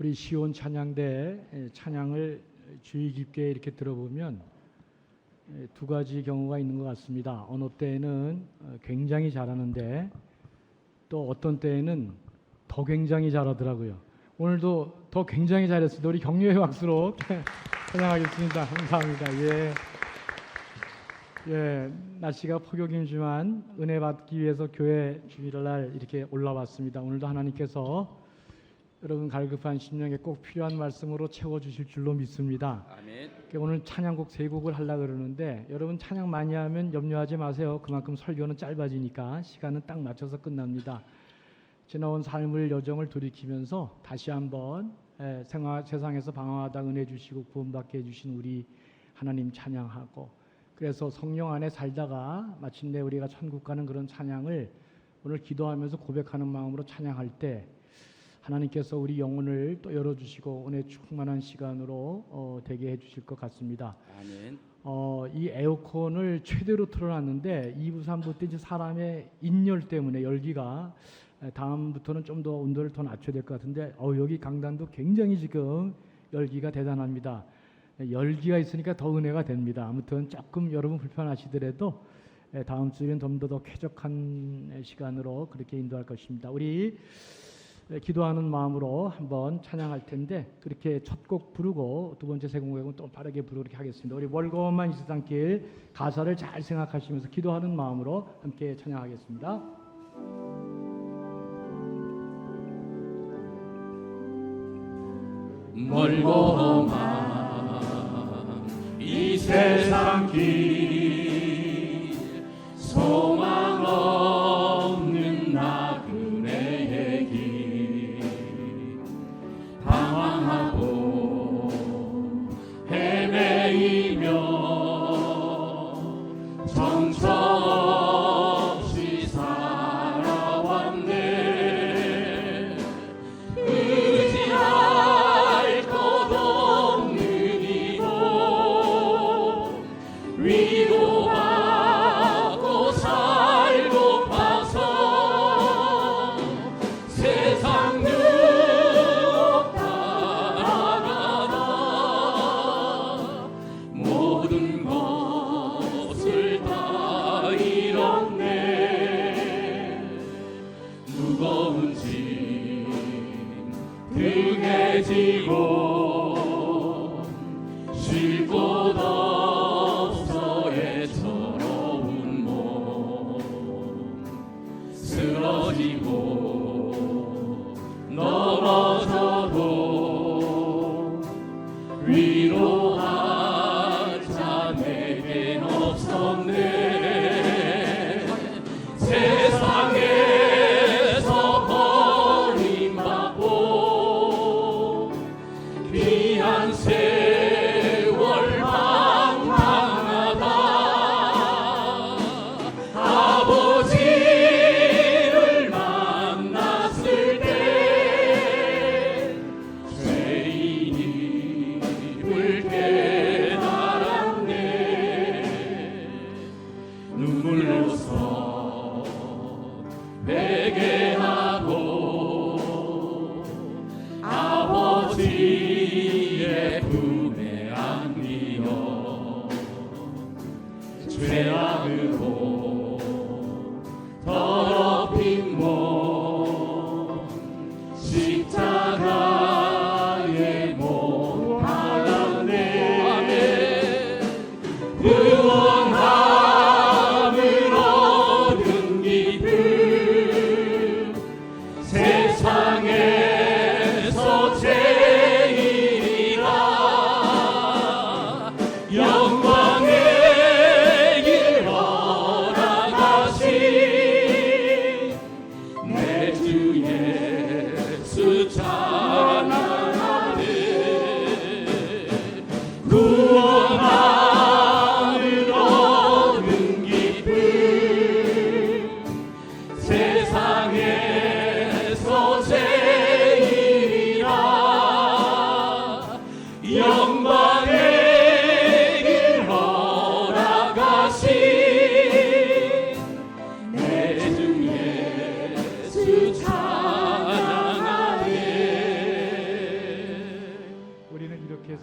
우리 시온 찬양대 찬양을 주의 깊게 이렇게 들어보면 두 가지 경우가 있는 것 같습니다. 어느 때에는 굉장히 잘하는데 또 어떤 때에는 더 굉장히 잘하더라고요. 오늘도 더 굉장히 잘했습니다. 우리 격려의 박수로 찬양하겠습니다. 감사합니다. 날씨가 폭염이지만 은혜 받기 위해서 교회 주일날 이렇게 올라왔습니다. 오늘도 하나님께서 여러분 갈급한 심령에 꼭 필요한 말씀으로 채워주실 줄로 믿습니다. 아멘. 오늘 찬양곡 3곡을 하려고 그러는데 여러분 찬양 많이 하면 염려하지 마세요. 그만큼 설교는 짧아지니까 시간은 딱 맞춰서 끝납니다. 지나온 삶의 여정을 돌이키면서 다시 한번 세상에서 방황하다 은혜 주시고 구원받게 해주신 우리 하나님 찬양하고, 그래서 성령 안에 살다가 마침내 우리가 천국 가는 그런 찬양을 오늘 기도하면서 고백하는 마음으로 찬양할 때 하나님께서 우리 영혼을 또 열어주시고 은혜 충만한 시간으로 되게 해주실 것 같습니다. 아멘. 이 에어컨을 최대로 틀어놨는데 2부 3부 때 이제 사람의 인열 때문에 열기가 다음부터는 좀 더 온도를 더 낮춰야 될 것 같은데 여기 강단도 굉장히 지금 열기가 대단합니다. 열기가 있으니까 더 은혜가 됩니다. 아무튼 조금 여러분 불편하시더라도 다음 주에는 좀 더 쾌적한 시간으로 그렇게 인도할 것입니다. 우리 기도하는 마음으로 한번 찬양할 텐데 그렇게 첫 곡 부르고 두 번째 세 곡은 또 빠르게 부르게 하겠습니다. 우리 멀고만 이 세상길 가사를 잘 생각하시면서 기도하는 마음으로 함께 찬양하겠습니다. 멀고만 이 세상길 소망 없는 나그네의 길 방황하고 헤매이며 정처없이 살아왔네. 의지할 것 없는 이곳 위로받고 살고파서 세상 눈 따라가다 모든 것을 다 잃었네. 무거운 짐 등에 지고 쉴 곳 없어 애처로운 몸 쓰러지고 넘어져도 위로할 자 내겐 없었네. 세상에서 버림받고 귀한 세월 방황하다 아버지를 만났을 때 죄인임을 깨달았네. 눈물로써 회개하고 아버지의 품에 안기어 죄악으로 더럽힌 몸 십자가에 못 박았네. 구원함을 얻은 기쁨 세상에서 제일이라. 영광의 길 걸어가신 내 주 예수 찬양하네.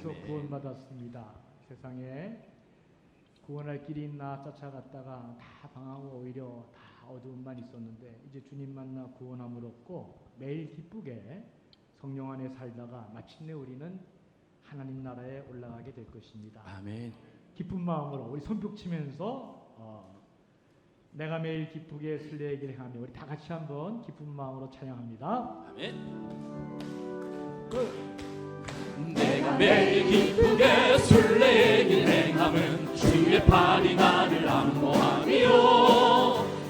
예수께서 구원받았습니다. 세상에 구원할 길이 있나 쫓아갔다가 다 방황하고 오히려 다 어두움만 있었는데 이제 주님 만나 구원함을 얻고 매일 기쁘게 성령 안에 살다가 마침내 우리는 하나님 나라에 올라가게 될 것입니다. 아멘. 기쁜 마음으로 우리 손뼉 치면서 내가 매일 기쁘게 순례의 길을 행하며 우리 다 같이 한번 기쁜 마음으로 찬양합니다. 아멘. 내가 매일 기쁘게 순례의 길 행함은 주의 팔이 나를 안보하리요.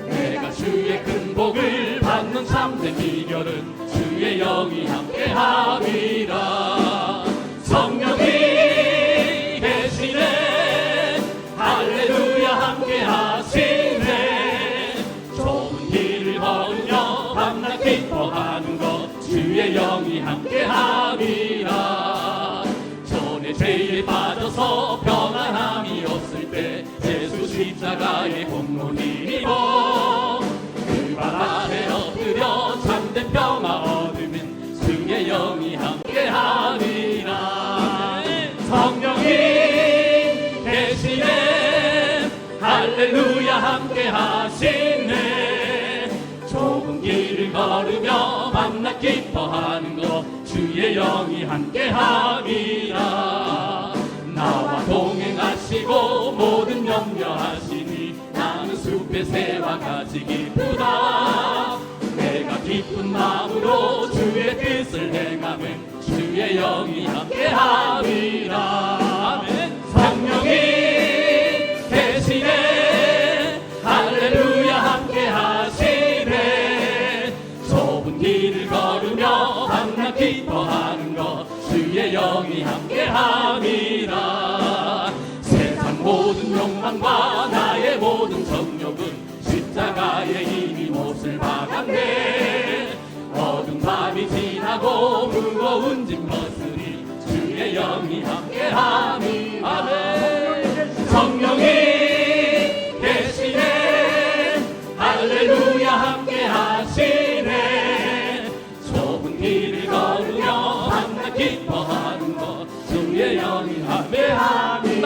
내가 주의 큰 복을 받는 참된 비결은 주의 영이 함께함이라. 성령이 계시네 할렐루야 함께하시네. 좁은 길을 걸으며 밤낮 기뻐하는 것 주의 영이 함께함이라. 전에 죄에 빠져서 평안함이 없을 때 예수 십자가의 공로 힘입어 그 발 아래 엎드려 참된 평화 얻으면 주의 영이 함께하리라. 성령이 계시네 할렐루야 함께하시네. 좁은 길을 걸으며 밤낮 기뻐하는 것 주의 영이 함께함이라. 나와 동행하시고 모든 염려하시니 나는 숲의 새와 같이 기쁘다. 내가 기쁜 마음으로 주의 뜻을 행하면 주의 영이 함께함이라. 성령이 계시네 할렐루야 함께하시네. 좁은 길을 걸으며 밤낮 기뻐하는 것 주의 영이 함께함이라. 세상 모든 욕망과 나의 모든 정욕은 십자가에 이미 못을 박았네. 어두운 밤이 지나고 무거운 짐 벗으니 주의 영이 함께함이. 아멘. 성령이 계시네 할렐루야 함께하시네. 좁은 길을 걸으며 밤낮 기뻐하는 것 주의 영이 함께함이.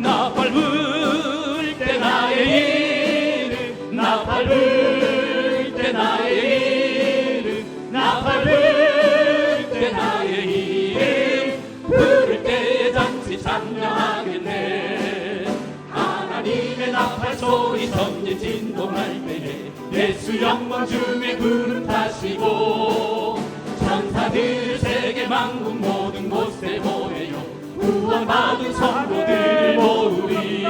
나 밟을 때 나의 이름 나 밟을 때 나의 이름 나 밟을 때 나의 이름 부를 때에 잠시 참여하겠네. 하나님의 나팔 소리 전진 진동할 때에 예수 영광 주의 구름 타시고 천사들 세계 만국 모든 곳에 모여요. 구원받은 성도들 모으리.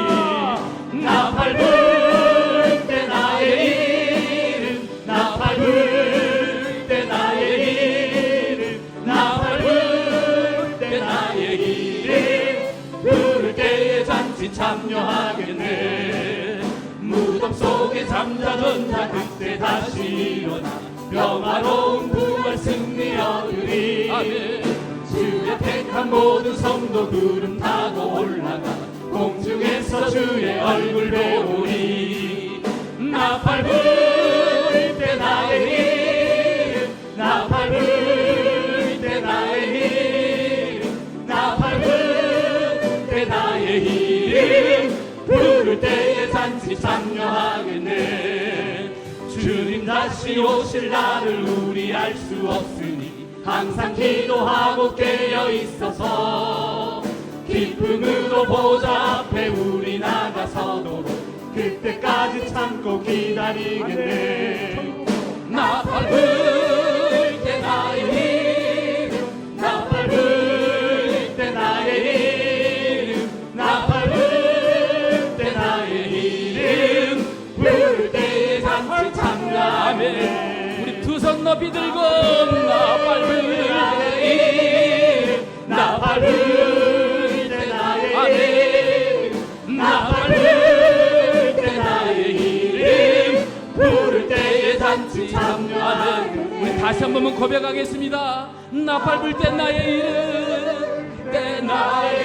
나 밟을 때 나의 이름 나 밟을 때 나의 이름 나 밟을 때 나의 이름 부를 때에 잔치 참여하겠네. 무덤 속에 잠자던 자 그때 다시 일어나 평화로운 부활 승리 얻으리. 아멘. 주의 택한 모든 성도 구름 타고 올라가 공중에서 주의 얼굴 배우리. 나 밟을 때 나의 이름 나 밟을 때 나의 이름 나 밟을 때 나의 이름 부를 때에 잔치 참여하겠네. 주님 다시 오실 날을 우리 알 수 없으니 항상 기도하고 깨어 있어서 기쁨으로 보좌 앞에 우리 나가서도록 그때까지 참고 기다리겠네. 나 밟을 때 나의 이름 나 밟을 때 나의 이름 나 밟을 때 나의 이름 부를 때에 잔치 참여하네. 우리 두 손 높이 들고 나 밟을 때 이름 나 밟을 때 나의 이름 나 밟을 때 나의 이름 부를 때에 잔치 참여하는. 우리 다시 한 번만 고백하겠습니다. 나 밟을 때 나의 이름 때 나의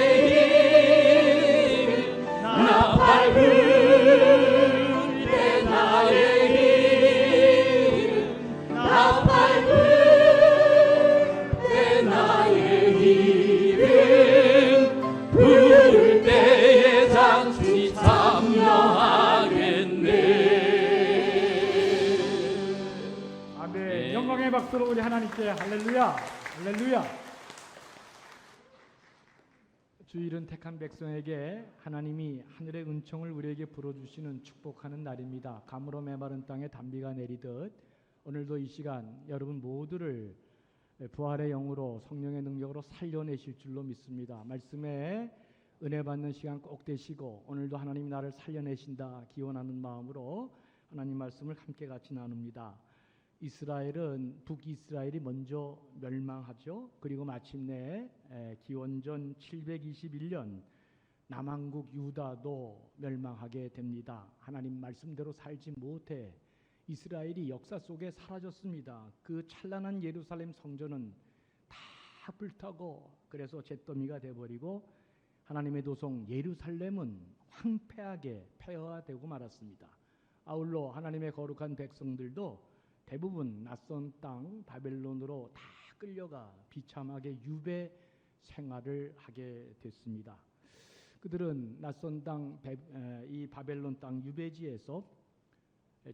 이름 나 밟을 때 나의 이름 나 밟을 때 나의 이름 영광의 박수로 우리 하나님께 할렐루야, 할렐루야. 주일은 택한 백성에게 하나님이 하늘의 은총을 우리에게 불어주시는 축복하는 날입니다. 가물어 메마른 땅에 단비가 내리듯 오늘도 이 시간 여러분 모두를 부활의 영으로 성령의 능력으로 살려내실 줄로 믿습니다. 말씀에 은혜 받는 시간 꼭 되시고 오늘도 하나님이 나를 살려내신다 기원하는 마음으로 하나님 말씀을 함께 같이 나눕니다. 이스라엘은 북이스라엘이 먼저 멸망하죠. 그리고 마침내 기원전 721년 남한국 유다도 멸망하게 됩니다. 하나님 말씀대로 살지 못해 이스라엘이 역사 속에 사라졌습니다. 그 찬란한 예루살렘 성전은 다 불타고 그래서 잿더미가 되어버리고 하나님의 도성 예루살렘은 황폐하게 폐허되고 말았습니다. 아울러 하나님의 거룩한 백성들도 대부분 낯선 땅 바벨론으로 다 끌려가 비참하게 유배 생활을 하게 됐습니다. 그들은 낯선 땅 이 바벨론 땅 유배지에서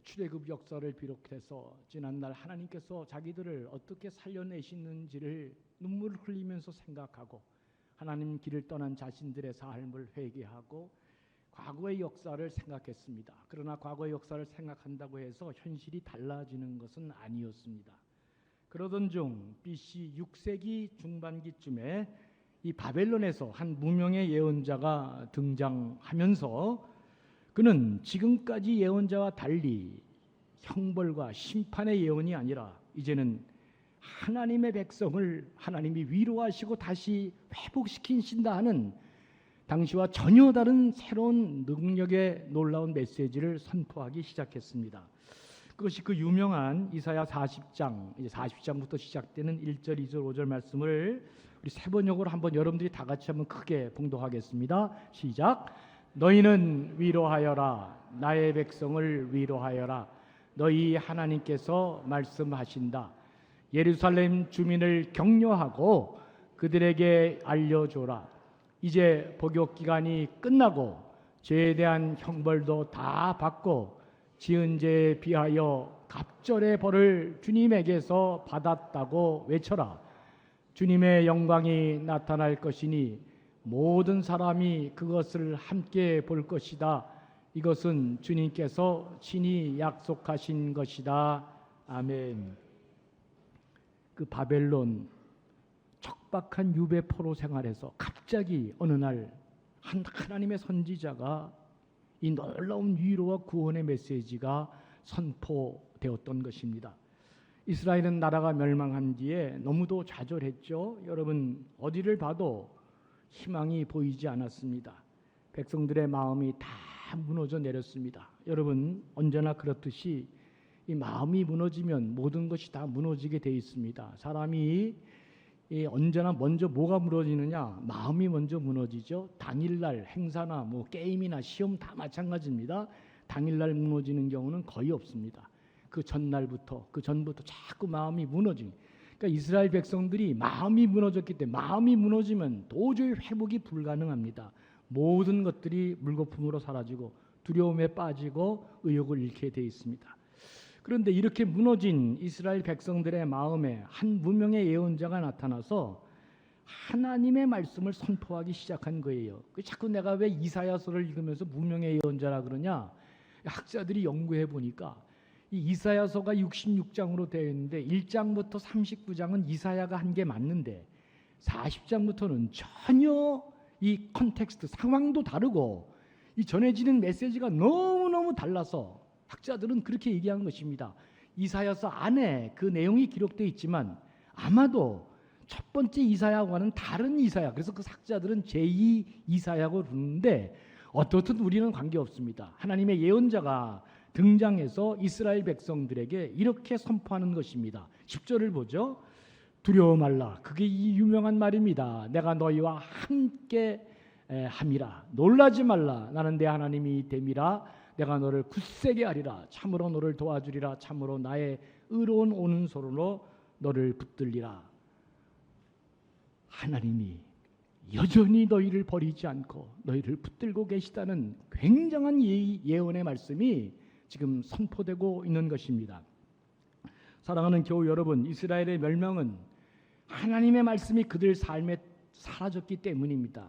출애굽 역사를 비롯해서 지난날 하나님께서 자기들을 어떻게 살려내시는지를 눈물을 흘리면서 생각하고 하나님 길을 떠난 자신들의 삶을 회개하고 과거의 역사를 생각했습니다. 그러나 과거의 역사를 생각한다고 해서 현실이 달라지는 것은 아니었습니다. 그러던 중 BC 6세기 중반기쯤에 이 바벨론에서 한 무명의 예언자가 등장하면서 그는 지금까지 예언자와 달리 형벌과 심판의 예언이 아니라 이제는 하나님의 백성을 하나님이 위로하시고 다시 회복시키신다 하는 당시와 전혀 다른 새로운 능력의 놀라운 메시지를 선포하기 시작했습니다. 그것이 그 유명한 이사야 40장, 이제 40장부터 시작되는 1절, 2절, 5절 말씀을 우리 세 번역으로 한번 여러분들이 다 같이 한번 크게 봉독하겠습니다. 시작. 너희는 위로하여라. 나의 백성을 위로하여라. 너희 하나님께서 말씀하신다. 예루살렘 주민을 격려하고 그들에게 알려줘라. 이제 복역 기간이 끝나고 죄에 대한 형벌도 다 받고 지은 죄에 비하여 갑절의 벌을 주님에게서 받았다고 외쳐라. 주님의 영광이 나타날 것이니 모든 사람이 그것을 함께 볼 것이다. 이것은 주님께서 친히 약속하신 것이다. 아멘. 그 바벨론 척박한 유배포로 생활해서 갑자기 어느 날 한 하나님의 선지자가 이 놀라운 위로와 구원의 메시지가 선포되었던 것입니다. 이스라엘은 나라가 멸망한 뒤에 너무도 좌절했죠. 여러분 어디를 봐도 희망이 보이지 않았습니다. 백성들의 마음이 다 무너져 내렸습니다. 여러분 언제나 그렇듯이 이 마음이 무너지면 모든 것이 다 무너지게 돼 있습니다. 사람이 언제나 먼저 뭐가 무너지느냐? 마음이 먼저 무너지죠. 당일날 행사나 뭐 게임이나 시험 다 마찬가지입니다. 당일날 무너지는 경우는 거의 없습니다. 그 전날부터 그 전부터 자꾸 마음이 무너지는. 그러니까 이스라엘 백성들이 마음이 무너졌기 때문에 마음이 무너지면 도저히 회복이 불가능합니다. 모든 것들이 물거품으로 사라지고 두려움에 빠지고 의욕을 잃게 돼 있습니다. 그런데 이렇게 무너진 이스라엘 백성들의 마음에 한 무명의 예언자가 나타나서 하나님의 말씀을 선포하기 시작한 거예요. 자꾸 내가 왜 이사야서를 읽으면서 무명의 예언자라 그러냐? 학자들이 연구해 보니까 이 이사야서가 66장으로 되어 있는데 1장부터 39장은 이사야가 한 게 맞는데 40장부터는 전혀 이 컨텍스트 상황도 다르고 이 전해지는 메시지가 너무너무 달라서 학자들은 그렇게 얘기하는 것입니다. 이사야서 안에 그 내용이 기록되어 있지만 아마도 첫 번째 이사야와는 다른 이사야. 그래서 그 학자들은 제2 이사야고 부르는데 어떻든 우리는 관계없습니다. 하나님의 예언자가 등장해서 이스라엘 백성들에게 이렇게 선포하는 것입니다. 10절을 보죠. 두려워 말라. 그게 이 유명한 말입니다. 내가 너희와 함께 함이라. 놀라지 말라. 나는 내 하나님이 됨이라. 내가 너를 굳세게 하리라. 참으로 너를 도와주리라. 참으로 나의 의로운 오른손으로 너를 붙들리라. 하나님이 여전히 너희를 버리지 않고 너희를 붙들고 계시다는 굉장한 예언의 말씀이 지금 선포되고 있는 것입니다. 사랑하는 교우 여러분, 이스라엘의 멸망은 하나님의 말씀이 그들 삶에 사라졌기 때문입니다.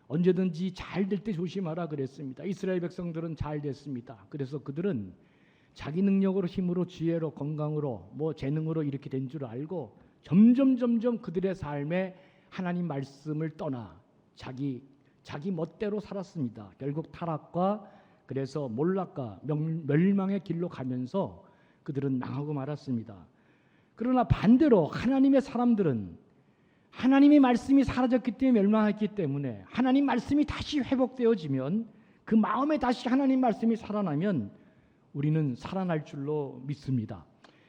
언제든지 잘 될 때 조심하라 그랬습니다. 이스라엘 백성들은 잘 됐습니다. 그래서 그들은 자기 능력으로, 힘으로, 지혜로, 건강으로, 재능으로 이렇게 된 줄 알고 점점 그들의 삶에 하나님 말씀을 떠나 자기 멋대로 살았습니다. 결국 타락과 그래서 몰락과 멸망의 길로 가면서 그들은 망하고 말았습니다. 그러나 반대로 하나님의 사람들은 하나님의 말씀이 사라졌기 때문에 멸망했기 때문에 하나님 말씀이 다시 회복되어지면, 그 마음에 다시 하나님 말씀이 살아나면 우리는 살아날 줄로 믿습니다.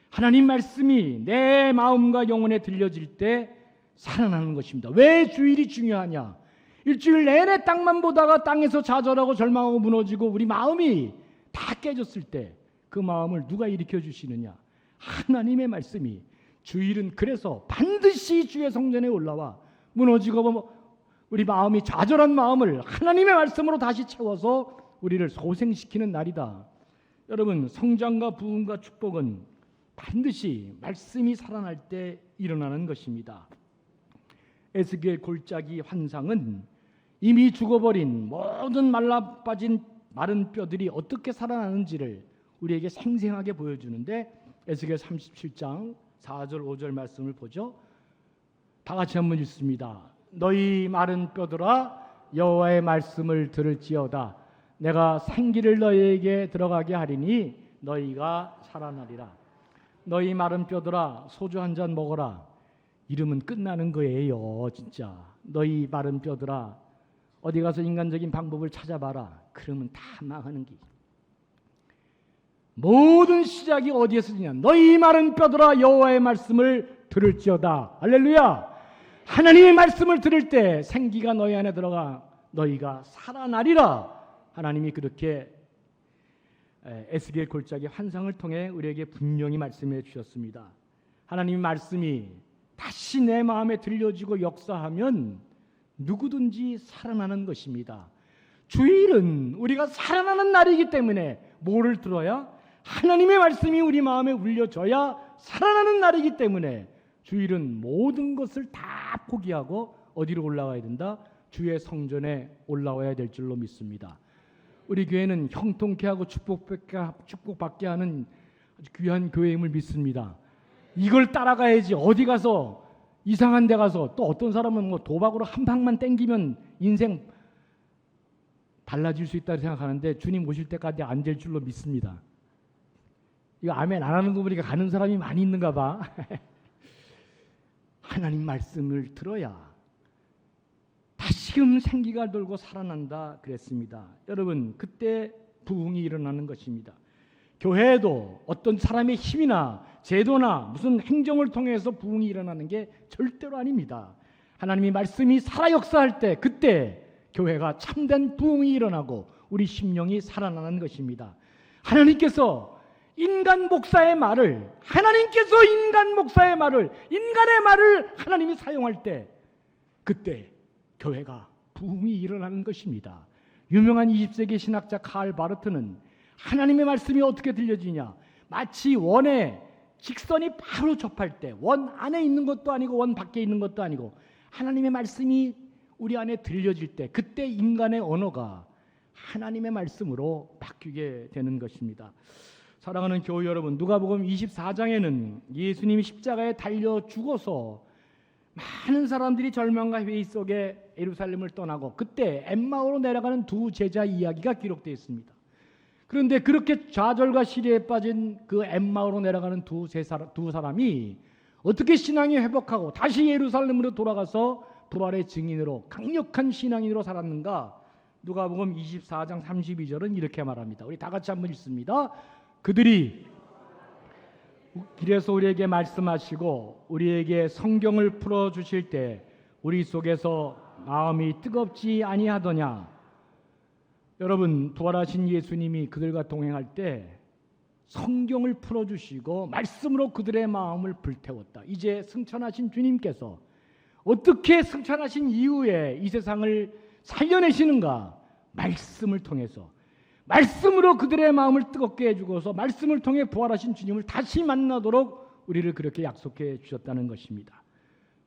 하나님 말씀이 내 마음과 영혼에 들려질 때 살아나는 것입니다. 왜 주일이 중요하냐? 일주일 내내 땅만 보다가 땅에서 좌절하고 절망하고 무너지고 우리 마음이 다 깨졌을 때 그 마음을 누가 일으켜 주시느냐? 하나님의 말씀이. 주일은 그래서 반드시 주의 성전에 올라와 무너지고 우리 마음이 좌절한 마음을 하나님의 말씀으로 다시 채워서 우리를 소생시키는 날이다. 여러분, 성장과 부흥과 축복은 반드시 말씀이 살아날 때 일어나는 것입니다. 에스겔 골짜기 환상은 이미 죽어버린 모든 말라빠진 마른 뼈들이 어떻게 살아나는지를 우리에게 생생하게 보여주는데, 에스겔 37장 4절 5절 말씀을 보죠. 다 같이 한번 읽습니다. 너희 마른 뼈들아 여호와의 말씀을 들을지어다. 내가 생기를 너희에게 들어가게 하리니 너희가 살아나리라. 너희 마른 뼈들아 소주 한 잔 먹어라. 이러면 끝나는 거예요. 진짜 너희 마른 뼈들아 어디 가서 인간적인 방법을 찾아봐라. 그러면 다 망하는 게. 모든 시작이 어디에서 있냐? 너희 마른 뼈들아 여호와의 말씀을 들을지어다. 할렐루야. 하나님의 말씀을 들을 때 생기가 너희 안에 들어가 너희가 살아나리라. 하나님이 그렇게 에스겔 골짜기 환상을 통해 우리에게 분명히 말씀해 주셨습니다. 하나님의 말씀이 다시 내 마음에 들려지고 역사하면 누구든지 살아나는 것입니다. 주일은 우리가 살아나는 날이기 때문에 뭐를 들어야? 하나님의 말씀이 우리 마음에 울려져야 살아나는 날이기 때문에 주일은 모든 것을 다 포기하고 어디로 올라가야 된다? 주의 성전에 올라와야 될 줄로 믿습니다. 우리 교회는 형통케 하고 축복받게 하는 아주 귀한 교회임을 믿습니다. 이걸 따라가야지. 어디 가서 이상한 데 가서 또 어떤 사람은 도박으로 한 방만 땡기면 인생 달라질 수 있다고 생각하는데 주님 오실 때까지 안 될 줄로 믿습니다. 이거 아멘 안 하는 거 보니까 가는 사람이 많이 있는가 봐. 하나님 말씀을 들어야 다시금 생기가 돌고 살아난다 그랬습니다. 여러분, 그때 부흥이 일어나는 것입니다. 교회도 어떤 사람의 힘이나 제도나 무슨 행정을 통해서 부흥이 일어나는 게 절대로 아닙니다. 하나님의 말씀이 살아 역사할 때 그때 교회가 참된 부흥이 일어나고 우리 심령이 살아나는 것입니다. 하나님께서 인간 목사의 말을 인간의 말을 하나님이 사용할 때 그때 교회가 부흥이 일어나는 것입니다. 유명한 20세기 신학자 칼 바르트는 하나님의 말씀이 어떻게 들려지냐? 마치 원에 직선이 바로 접할 때, 원 안에 있는 것도 아니고 원 밖에 있는 것도 아니고 하나님의 말씀이 우리 안에 들려질 때 그때 인간의 언어가 하나님의 말씀으로 바뀌게 되는 것입니다. 사랑하는 교우 여러분, 누가복음 24장에는 예수님이 십자가에 달려 죽어서 많은 사람들이 절망과 회의 속에 예루살렘을 떠나고 그때 엠마오로 내려가는 두 제자 이야기가 기록되어 있습니다. 그런데 그렇게 좌절과 시리에 빠진 그 엠마오로 내려가는 두 사람이 어떻게 신앙이 회복하고 다시 예루살렘으로 돌아가서 부활의 증인으로 강력한 신앙인으로 살았는가? 누가복음 24장 32절은 이렇게 말합니다. 우리 다 같이 한번 읽습니다. 그들이 길에서 우리에게 말씀하시고 우리에게 성경을 풀어주실 때 우리 속에서 마음이 뜨겁지 아니하더냐? 여러분, 부활하신 예수님이 그들과 동행할 때 성경을 풀어주시고 말씀으로 그들의 마음을 불태웠다. 이제 승천하신 주님께서 어떻게 승천하신 이후에 이 세상을 살려내시는가? 말씀을 통해서, 말씀으로 그들의 마음을 뜨겁게 해주고서 말씀을 통해 부활하신 주님을 다시 만나도록 우리를 그렇게 약속해 주셨다는 것입니다.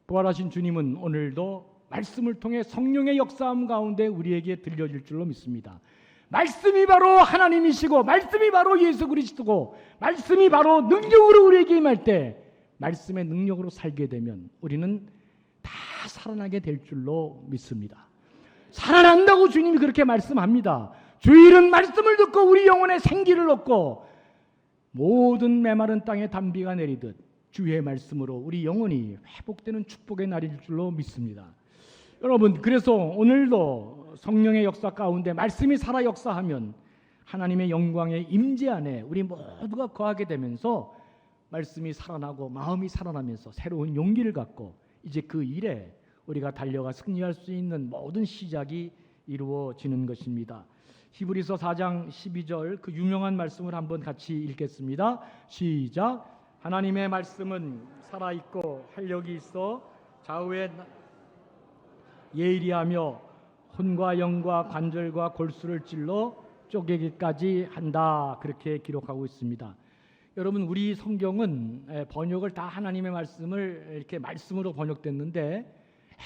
부활하신 주님은 오늘도 말씀을 통해 성령의 역사함 가운데 우리에게 들려질 줄로 믿습니다. 말씀이 바로 하나님이시고 말씀이 바로 예수 그리스도고 말씀이 바로 능력으로 우리에게 임할 때 말씀의 능력으로 살게 되면 우리는 다 살아나게 될 줄로 믿습니다. 살아난다고 주님이 그렇게 말씀합니다. 주일은 말씀을 듣고 우리 영혼에 생기를 얻고 모든 메마른 땅에 단비가 내리듯 주의 말씀으로 우리 영혼이 회복되는 축복의 날일 줄로 믿습니다. 여러분, 그래서 오늘도 성령의 역사 가운데 말씀이 살아 역사하면 하나님의 영광의 임재 안에 우리 모두가 거하게 되면서 말씀이 살아나고 마음이 살아나면서 새로운 용기를 갖고 이제 그 일에 우리가 달려가 승리할 수 있는 모든 시작이 이루어지는 것입니다. 히브리서 4장 12절 그 유명한 말씀을 한번 같이 읽겠습니다. 시작. 하나님의 말씀은 살아있고 활력이 있어 좌우에 예리하며 혼과 영과 관절과 골수를 찔러 쪼개기까지 한다. 그렇게 기록하고 있습니다. 여러분, 우리 성경은 번역을 다 하나님의 말씀을 이렇게 말씀으로 번역됐는데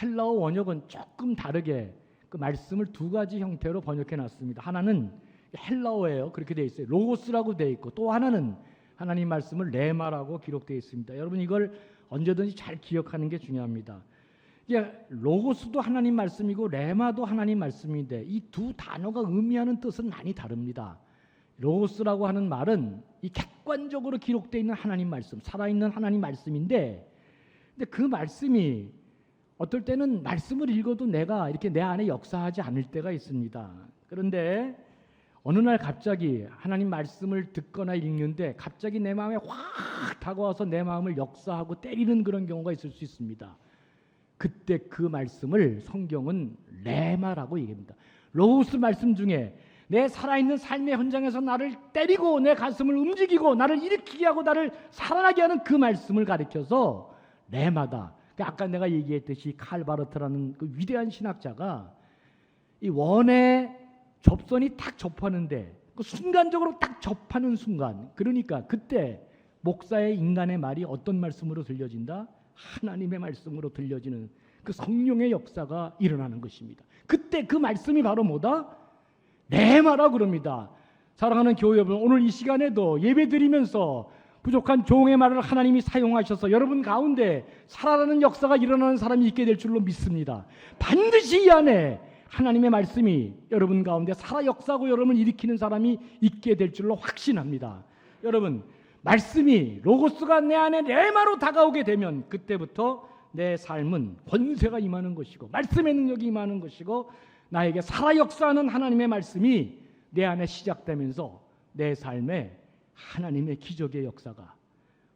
헬라어 원역은 조금 다르게 그 말씀을 두 가지 형태로 번역해 놨습니다. 하나는 헬라어예요. 그렇게 되어 있어요. 로고스라고 되어 있고 또 하나는 하나님 말씀을 레마라고 기록되어 있습니다. 여러분, 이걸 언제든지 잘 기억하는 게 중요합니다. 이제 로고스도 하나님 말씀이고 레마도 하나님 말씀인데 이 두 단어가 의미하는 뜻은 많이 다릅니다. 로고스라고 하는 말은 이 객관적으로 기록되어 있는 하나님 말씀, 살아있는 하나님 말씀인데, 근데 그 말씀이 어떨 때는 말씀을 읽어도 내가 이렇게 내 안에 역사하지 않을 때가 있습니다. 그런데 어느 날 갑자기 하나님 말씀을 듣거나 읽는데 갑자기 내 마음에 확 다가와서 내 마음을 역사하고 때리는 그런 경우가 있을 수 있습니다. 그때 그 말씀을 성경은 레마라고 얘기합니다. 로고스 말씀 중에 내 살아있는 삶의 현장에서 나를 때리고 내 가슴을 움직이고 나를 일으키게 하고 나를 살아나게 하는 그 말씀을 가리켜서 레마다. 아까 내가 얘기했듯이 칼 바르트라는 그 위대한 신학자가 이 원의 접선이 딱 접하는데 그 순간적으로 딱 접하는 순간, 그러니까 그때 목사의 인간의 말이 어떤 말씀으로 들려진다? 하나님의 말씀으로 들려지는 그 성령의 역사가 일어나는 것입니다. 그때 그 말씀이 바로 뭐다? 레마라고 그럽니다. 사랑하는 교회 여러분, 오늘 이 시간에도 예배 드리면서 부족한 종의 말을 하나님이 사용하셔서 여러분 가운데 살아나는 역사가 일어나는 사람이 있게 될 줄로 믿습니다. 반드시 이 안에 하나님의 말씀이 여러분 가운데 살아 역사하고 여러분을 일으키는 사람이 있게 될 줄로 확신합니다. 여러분, 말씀이 로고스가 내 안에 레마로 다가오게 되면 그때부터 내 삶은 권세가 임하는 것이고 말씀의 능력이 임하는 것이고 나에게 살아 역사하는 하나님의 말씀이 내 안에 시작되면서 내 삶에 하나님의 기적의 역사가,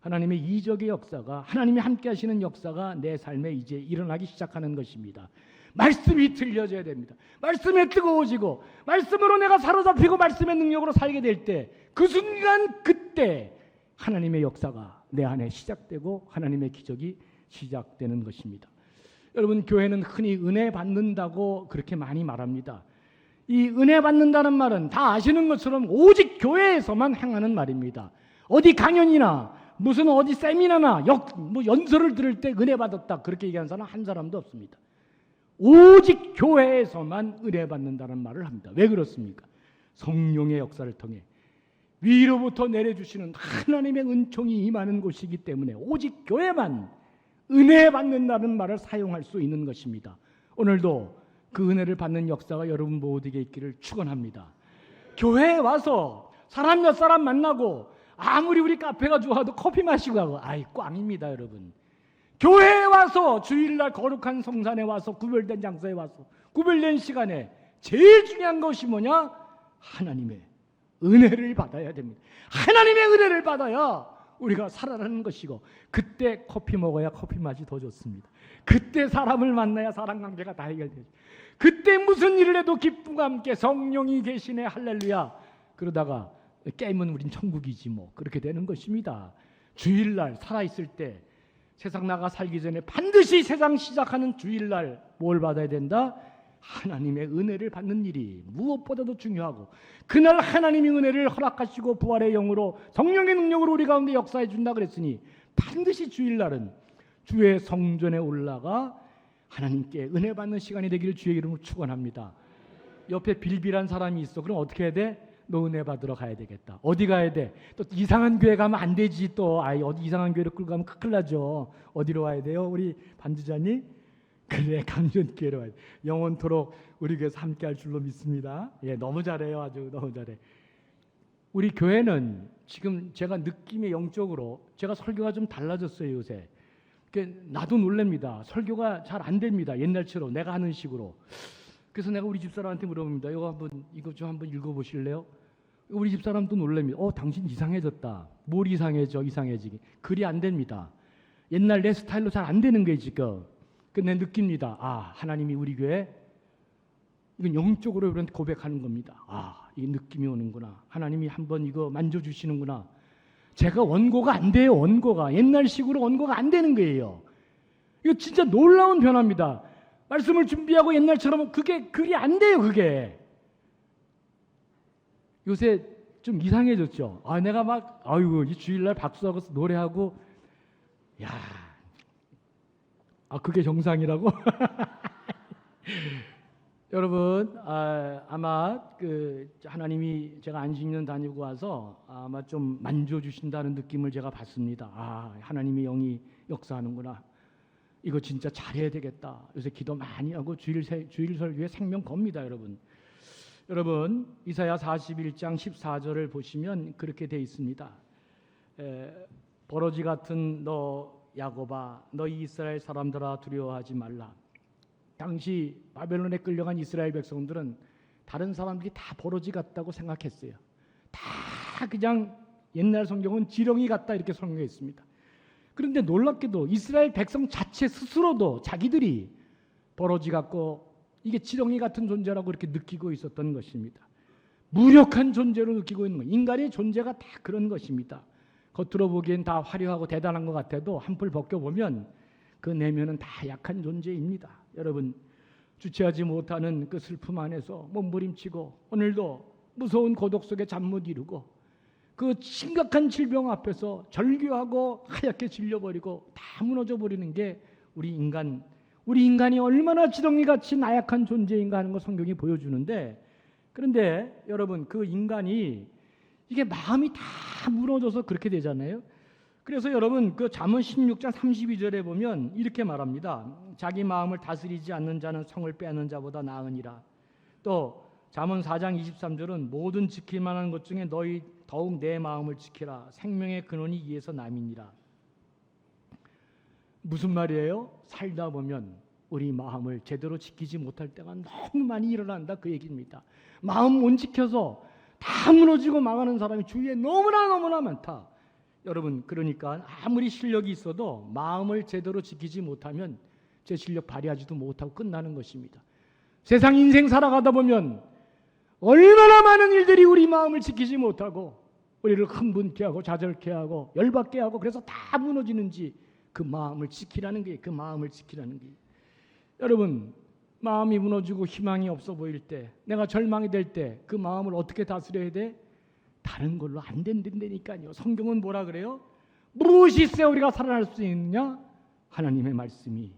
하나님의 이적의 역사가, 하나님이 함께 하시는 역사가 내 삶에 이제 일어나기 시작하는 것입니다. 말씀이 들려져야 됩니다. 말씀에 뜨거워지고 말씀으로 내가 사로잡히고 말씀의 능력으로 살게 될 때 그 순간 그때 하나님의 역사가 내 안에 시작되고 하나님의 기적이 시작되는 것입니다. 여러분, 교회는 흔히 은혜 받는다고 그렇게 많이 말합니다. 이 은혜 받는다는 말은 다 아시는 것처럼 오직 교회에서만 행하는 말입니다. 어디 강연이나 무슨 어디 세미나나 연설을 들을 때 은혜 받았다 그렇게 얘기하는 사람 한 사람도 없습니다. 오직 교회에서만 은혜 받는다는 말을 합니다. 왜 그렇습니까? 성령의 역사를 통해 위로부터 내려주시는 하나님의 은총이 임하는 곳이기 때문에 오직 교회만 은혜 받는다는 말을 사용할 수 있는 것입니다. 오늘도 그 은혜를 받는 역사가 여러분 모두에게 있기를 축원합니다. 교회에 와서 사람 몇 사람 만나고 아무리 우리 카페가 좋아도 커피 마시고 가고 꽝입니다. 여러분, 교회에 와서 주일날 거룩한 성산에 와서 구별된 장소에 와서 구별된 시간에 제일 중요한 것이 뭐냐? 하나님의 은혜를 받아야 됩니다. 하나님의 은혜를 받아야 우리가 살아나는 것이고 그때 커피 먹어야 커피 맛이 더 좋습니다. 그때 사람을 만나야 사람 관계가 다 해결되죠. 그때 무슨 일을 해도 기쁨과 함께 성령이 계시네 할렐루야. 그러다가 깨면 우린 천국이지 뭐 그렇게 되는 것입니다. 주일날 살아있을 때 세상 나가 살기 전에 반드시 세상 시작하는 주일날 뭘 받아야 된다? 하나님의 은혜를 받는 일이 무엇보다도 중요하고 그날 하나님이 은혜를 허락하시고 부활의 영으로 성령의 능력으로 우리 가운데 역사해 준다 그랬으니 반드시 주일날은 주의 성전에 올라가 하나님께 은혜 받는 시간이 되기를 주의 이름으로 축원합니다. 옆에 빌빌한 사람이 있어. 그럼 어떻게 해야 돼? 너 은혜 받으러 가야 되겠다. 어디 가야 돼? 또 이상한 교회 가면 안 되지. 또 어디 이상한 교회를 끌고 가면 큰일 나죠. 어디로 와야 돼요? 우리 반주자님? 그래, 강전교회로 와야 돼. 영원토록 우리 교회에서 함께할 줄로 믿습니다. 예, 너무 잘해요. 아주 너무 잘해. 우리 교회는 지금 제가 느낌의 영적으로 제가 설교가 좀 달라졌어요, 요새. 나도 놀랍니다. 설교가 잘 안 됩니다. 옛날처럼 내가 하는 식으로. 그래서 내가 우리 집사람한테 물어봅니다. 이거 좀 한번 읽어보실래요? 우리 집사람도 놀랍니다. 당신 이상해졌다. 뭘 이상해져? 이상해지기. 글이 안 됩니다. 옛날 내 스타일로 잘 안 되는 거예요, 지금. 근데 느낍니다. 하나님이 우리 교회 이건 영적으로 우리한테 고백하는 겁니다. 이 느낌이 오는구나. 하나님이 한번 이거 만져주시는구나. 제가 원고가 안 돼요. 원고가. 옛날식으로 원고가 안 되는 거예요. 이거 진짜 놀라운 변화입니다. 말씀을 준비하고 옛날처럼 그게 글이 안 돼요. 그게. 요새 좀 이상해졌죠. 내가 막 이 주일날 박수하고 노래하고 그게 정상이라고? 여러분, 아마 하나님이 제가 안식년 다니고 와서 아마 좀 만져주신다는 느낌을 제가 받습니다. 하나님의 영이 역사하는구나. 이거 진짜 잘해야 되겠다. 요새 기도 많이 하고 주일 설교에 생명 겁니다, 여러분. 여러분, 이사야 41장 14절을 보시면 그렇게 돼 있습니다. 버러지 같은 너 야곱아, 너희 이스라엘 사람들아 두려워하지 말라. 당시 바벨론에 끌려간 이스라엘 백성들은 다른 사람들이 다 버러지 같다고 생각했어요. 다 그냥 옛날 성경은 지렁이 같다 이렇게 설명했습니다. 그런데 놀랍게도 이스라엘 백성 자체 스스로도 자기들이 버러지 같고 이게 지렁이 같은 존재라고 이렇게 느끼고 있었던 것입니다. 무력한 존재로 느끼고 있는 거예요. 인간의 존재가 다 그런 것입니다. 겉으로 보기엔 다 화려하고 대단한 것 같아도 한풀 벗겨보면 그 내면은 다 약한 존재입니다. 여러분, 주체하지 못하는 그 슬픔 안에서 몸부림치고 오늘도 무서운 고독 속에 잠 못 이루고 그 심각한 질병 앞에서 절규하고 하얗게 질려버리고 다 무너져 버리는 게 우리 인간이 얼마나 지렁이같이 나약한 존재인가 하는 걸 성경이 보여주는데, 그런데 여러분, 그 인간이 이게 마음이 다 무너져서 그렇게 되잖아요. 그래서 여러분, 그 잠언 16장 32절에 보면 이렇게 말합니다. 자기 마음을 다스리지 않는 자는 성을 빼앗는 자보다 나으니라. 또 잠언 4장 23절은 모든 지킬 만한 것 중에 너희 더욱 내 마음을 지키라. 생명의 근원이 이에서 남이니라. 무슨 말이에요? 살다 보면 우리 마음을 제대로 지키지 못할 때가 너무 많이 일어난다, 그 얘기입니다. 마음 못 지켜서 다 무너지고 망하는 사람이 주위에 너무나 많다. 여러분, 그러니까 아무리 실력이 있어도 마음을 제대로 지키지 못하면 제 실력 발휘하지도 못하고 끝나는 것입니다. 세상 인생 살아가다 보면 얼마나 많은 일들이 우리 마음을 지키지 못하고 우리를 흥분케 하고 좌절케 하고 열받게 하고 그래서 다 무너지는지, 그 마음을 지키라는 게, 그 마음을 지키라는 게. 여러분, 마음이 무너지고 희망이 없어 보일 때, 내가 절망이 될 때 그 마음을 어떻게 다스려야 돼? 다른 걸로 안 된다니까요. 성경은 뭐라 그래요? 무엇이 있어야 우리가 살아날 수 있느냐? 하나님의 말씀이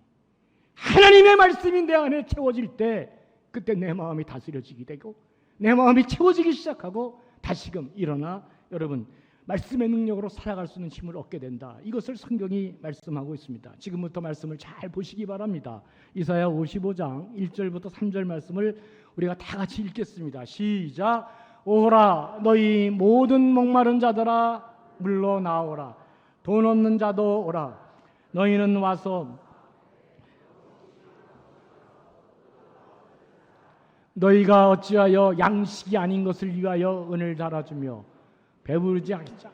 내 안에 채워질 때, 그때 내 마음이 다스려지게 되고 내 마음이 채워지기 시작하고 다시금 일어나 여러분, 말씀의 능력으로 살아갈 수 있는 힘을 얻게 된다. 이것을 성경이 말씀하고 있습니다. 지금부터 말씀을 잘 보시기 바랍니다. 이사야 55장 1절부터 3절 말씀을 우리가 다 같이 읽겠습니다. 시작. 오라 너희 모든 목마른 자들아 물러 나오라. 돈 없는 자도 오라. 너희는 와서 너희가 어찌하여 양식이 아닌 것을 위하여 은을 달아주며 배부르지 않자.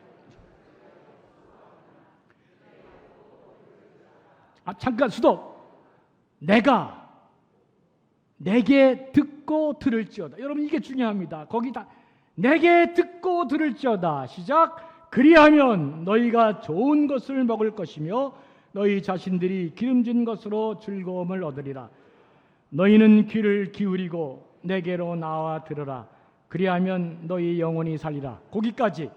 잠깐 스톱. 내게 듣고 들을지어다. 여러분, 이게 중요합니다. 거기다 내게 듣고 들을지어다. 시작. 그리하면 너희가 좋은 것을 먹을 것이며 너희 자신들이 기름진 것으로 즐거움을 얻으리라. 너희는 귀를 기울이고 내게로 나와 들으라. 그리하면 너희 영혼이 살리라. 거기까지.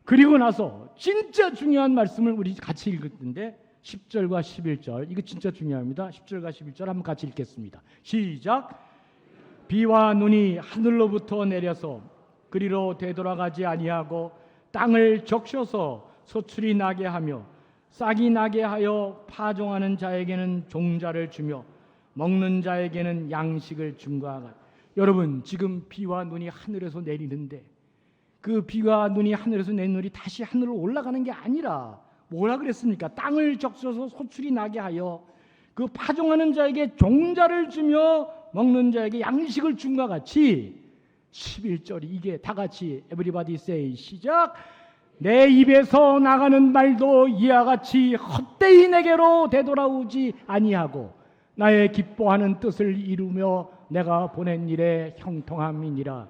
그리고 나서 진짜 중요한 말씀을 우리 같이 읽었는데 10절과 11절, 이거 진짜 중요합니다. 10절과 11절 한번 같이 읽겠습니다. 시작. 비와 눈이 하늘로부터 내려서 그리로 되돌아가지 아니하고 땅을 적셔서 소출이 나게 하며 싹이 나게 하여 파종하는 자에게는 종자를 주며 먹는 자에게는 양식을 줌과 같. 여러분, 지금 비와 눈이 하늘에서 내리는데 그 비와 눈이 하늘에서 내린 눈이 다시 하늘로 올라가는 게 아니라 뭐라 그랬습니까? 땅을 적셔서 소출이 나게 하여 그 파종하는 자에게 종자를 주며 먹는 자에게 양식을 줌과 같이 11절이 이게 다 같이 everybody say 시작. 내 입에서 나가는 말도 이와 같이 헛되이 내게로 되돌아오지 아니하고 나의 기뻐하는 뜻을 이루며 내가 보낸 일에 형통함이니라.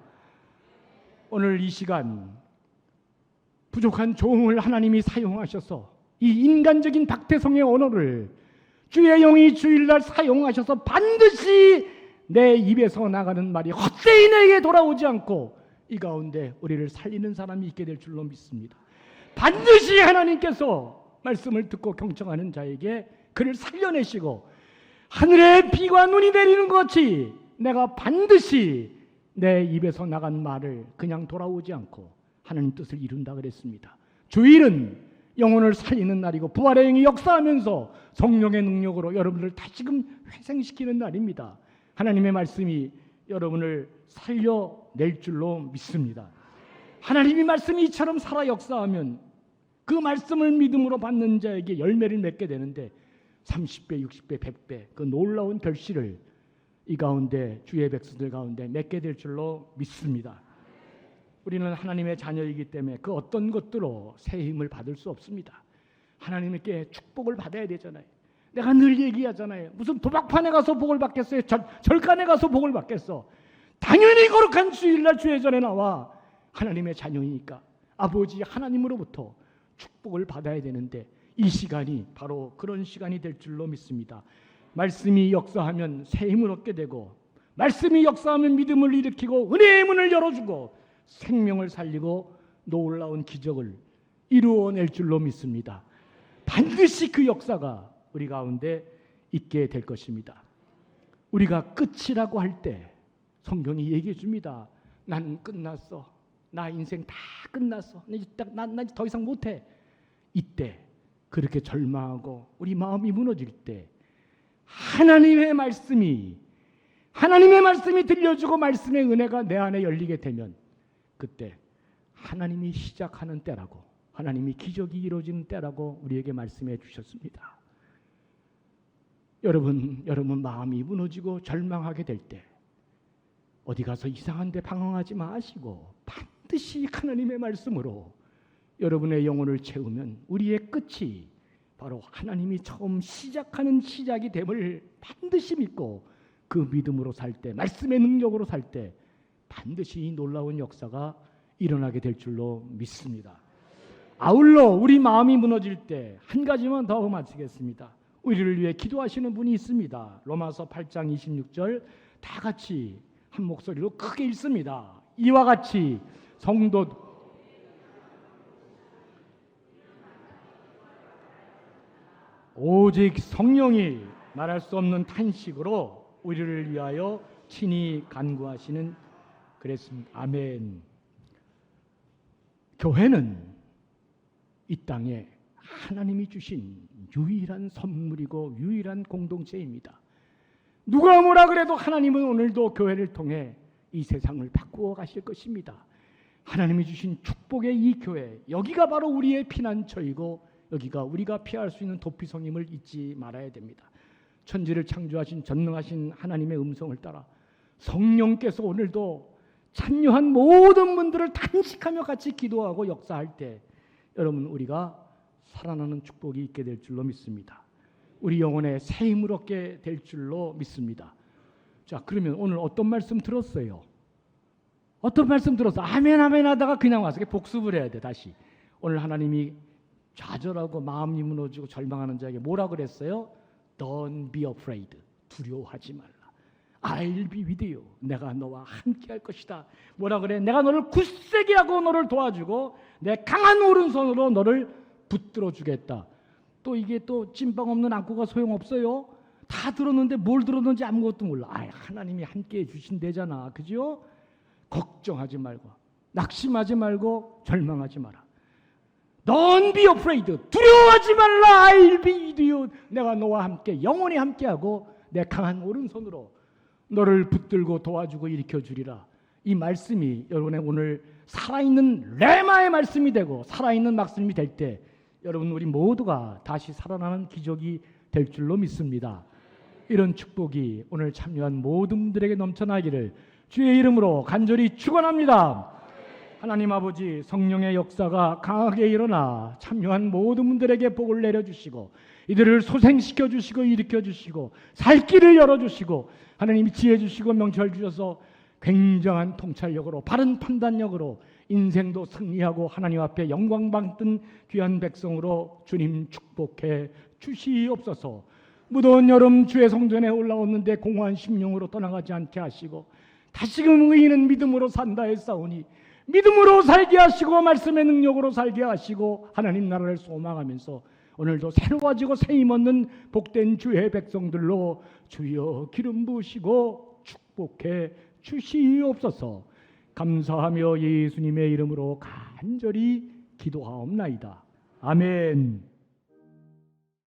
오늘 이 시간 부족한 종을 하나님이 사용하셔서 이 인간적인 박태성의 언어를 주의 영이 주일날 사용하셔서 반드시 내 입에서 나가는 말이 헛되이 내게 돌아오지 않고 이 가운데 우리를 살리는 사람이 있게 될 줄로 믿습니다. 반드시 하나님께서 말씀을 듣고 경청하는 자에게 그를 살려내시고 하늘에 비와 눈이 내리는 것 같이 내가 반드시 내 입에서 나간 말을 그냥 돌아오지 않고 하나님 뜻을 이룬다 그랬습니다. 주일은 영혼을 살리는 날이고 부활의 영이 역사하면서 성령의 능력으로 여러분을 다시금 회생시키는 날입니다. 하나님의 말씀이 여러분을 살려낼 줄로 믿습니다. 하나님의 말씀이 이처럼 살아 역사하면 그 말씀을 믿음으로 받는 자에게 열매를 맺게 되는데 30배, 60배, 100배 그 놀라운 결실을 이 가운데 주의 백성들 가운데 맺게 될 줄로 믿습니다. 우리는 하나님의 자녀이기 때문에 그 어떤 것들로 새 힘을 받을 수 없습니다. 하나님께 축복을 받아야 되잖아요. 내가 늘 얘기하잖아요. 무슨 도박판에 가서 복을 받겠어요? 절간에 가서 복을 받겠어? 당연히 거룩한 주일날 주의 전에 나와 하나님의 자녀이니까 아버지 하나님으로부터 축복을 받아야 되는데 이 시간이 바로 그런 시간이 될 줄로 믿습니다. 말씀이 역사하면 새 힘을 얻게 되고 말씀이 역사하면 믿음을 일으키고 은혜의 문을 열어주고 생명을 살리고 놀라운 기적을 이루어낼 줄로 믿습니다. 반드시 그 역사가 우리 가운데 있게 될 것입니다. 우리가 끝이라고 할 때 성경이 얘기해 줍니다. 난 끝났어. 나 인생 다 끝났어. 나 더 이상 못해. 이때 그렇게 절망하고 우리 마음이 무너질 때 하나님의 말씀이 들려주고 말씀의 은혜가 내 안에 열리게 되면 그때 하나님이 시작하는 때라고 하나님이 기적이 이루어지는 때라고 우리에게 말씀해 주셨습니다. 여러분 마음이 무너지고 절망하게 될 때 어디 가서 이상한 데 방황하지 마시고 반드시 하나님의 말씀으로 여러분의 영혼을 채우면 우리의 끝이 바로 하나님이 처음 시작하는 시작이 됨을 반드시 믿고 그 믿음으로 살 때, 말씀의 능력으로 살 때 반드시 이 놀라운 역사가 일어나게 될 줄로 믿습니다. 아울러 우리 마음이 무너질 때 한 가지만 더 마치겠습니다. 우리를 위해 기도하시는 분이 있습니다. 로마서 8장 26절 다 같이 한 목소리로 크게 읽습니다. 이와 같이 성도 오직 성령이 말할 수 없는 탄식으로 우리를 위하여 친히 간구하시는 그랬습니다. 아멘. 교회는 이 땅에 하나님이 주신 유일한 선물이고 유일한 공동체입니다. 누가 뭐라 그래도 하나님은 오늘도 교회를 통해 이 세상을 바꾸어 가실 것입니다. 하나님이 주신 축복의 이 교회, 여기가 바로 우리의 피난처이고 여기가 우리가 피할 수 있는 도피성임을 잊지 말아야 됩니다. 천지를 창조하신 전능하신 하나님의 음성을 따라 성령께서 오늘도 참여한 모든 분들을 탄식하며 같이 기도하고 역사할 때 여러분 우리가 살아나는 축복이 있게 될 줄로 믿습니다. 우리 영혼에 새 힘을 얻게 될 줄로 믿습니다. 자, 그러면 오늘 어떤 말씀 들었어요? 어떤 말씀 들었어? 아멘 아멘 하다가 그냥 와서 복습을 해야 돼. 다시 오늘 하나님이 좌절하고 마음이 무너지고 절망하는 자에게 뭐라 그랬어요? Don't be afraid. 두려워하지 말라. I'll be with you. 내가 너와 함께 할 것이다. 뭐라 그래? 내가 너를 굳세게 하고 너를 도와주고 내 강한 오른손으로 너를 붙들어 주겠다. 또 이게 또 찐빵 없는 안고가 소용없어요. 다 들었는데 뭘 들었는지 아무것도 몰라. 하나님이 함께 해주신대잖아. 그죠? 걱정하지 말고 낙심하지 말고 절망하지 마라. Don't be afraid. 두려워하지 말라. I'll be with you. 내가 너와 함께 영원히 함께하고 내 강한 오른손으로 너를 붙들고 도와주고 일으켜 주리라. 이 말씀이 여러분의 오늘 살아있는 레마의 말씀이 되고 살아있는 말씀이 될 때 여러분 우리 모두가 다시 살아나는 기적이 될 줄로 믿습니다. 이런 축복이 오늘 참여한 모든 분들에게 넘쳐나기를 주의 이름으로 간절히 축원합니다. 하나님 아버지, 성령의 역사가 강하게 일어나 참여한 모든 분들에게 복을 내려주시고 이들을 소생시켜 주시고 일으켜 주시고 살 길을 열어주시고 하나님이 지혜 주시고 명철 주셔서 굉장한 통찰력으로 바른 판단력으로 인생도 승리하고 하나님 앞에 영광 받는 귀한 백성으로 주님 축복해 주시옵소서. 무더운 여름 주의 성전에 올라왔는데 공허한 심령으로 떠나가지 않게 하시고 다시금 의인은 믿음으로 산다 했사오니 믿음으로 살게 하시고 말씀의 능력으로 살게 하시고 하나님 나라를 소망하면서 오늘도 새로워지고 새힘 얻는 복된 주의 백성들로 주여 기름 부으시고 축복해 주시옵소서. 감사하며 예수님의 이름으로 간절히 기도하옵나이다. 아멘.